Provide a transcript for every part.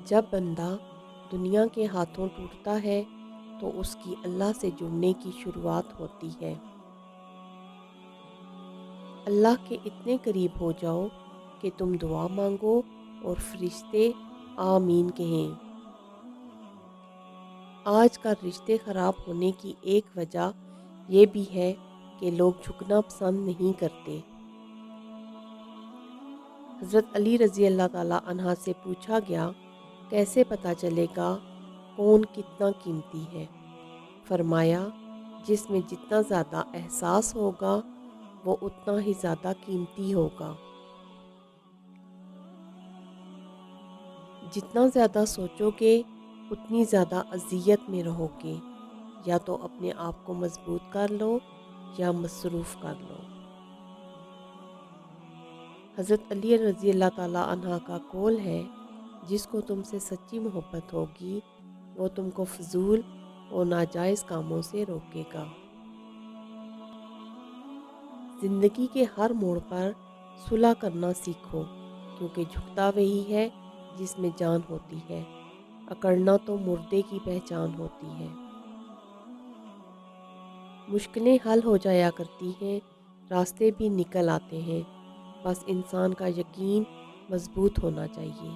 جب بندہ دنیا کے ہاتھوں ٹوٹتا ہے تو اس کی اللہ سے جڑنے کی شروعات ہوتی ہے۔ اللہ کے اتنے قریب ہو جاؤ کہ تم دعا مانگو اور فرشتے آمین کہیں۔ آج کا رشتے خراب ہونے کی ایک وجہ یہ بھی ہے کہ لوگ جھکنا پسند نہیں کرتے۔ حضرت علی رضی اللہ تعالیٰ عنہ سے پوچھا گیا، کیسے پتہ چلے گا کون کتنا قیمتی ہے؟ فرمایا، جس میں جتنا زیادہ احساس ہوگا وہ اتنا ہی زیادہ قیمتی ہوگا۔ جتنا زیادہ سوچو گے اتنی زیادہ اذیت میں رہو گے۔ یا تو اپنے آپ کو مضبوط کر لو یا مصروف کر لو۔ حضرت علی رضی اللہ تعالیٰ عنہ کا قول ہے، جس کو تم سے سچی محبت ہوگی وہ تم کو فضول اور ناجائز کاموں سے روکے گا۔ زندگی کے ہر موڑ پر صلح کرنا سیکھو، کیونکہ جھکتا وہی ہے جس میں جان ہوتی ہے، اکڑنا تو مردے کی پہچان ہوتی ہے۔ مشکلیں حل ہو جایا کرتی ہیں، راستے بھی نکل آتے ہیں، بس انسان کا یقین مضبوط ہونا چاہیے۔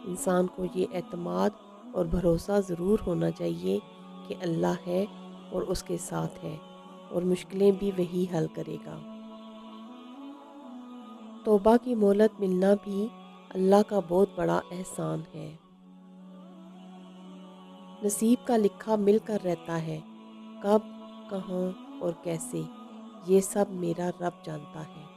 انسان کو یہ اعتماد اور بھروسہ ضرور ہونا چاہیے کہ اللہ ہے اور اس کے ساتھ ہے، اور مشکلیں بھی وہی حل کرے گا۔ توبہ کی مہلت ملنا بھی اللہ کا بہت بڑا احسان ہے۔ نصیب کا لکھا مل کر رہتا ہے، کب، کہاں اور کیسے، یہ سب میرا رب جانتا ہے۔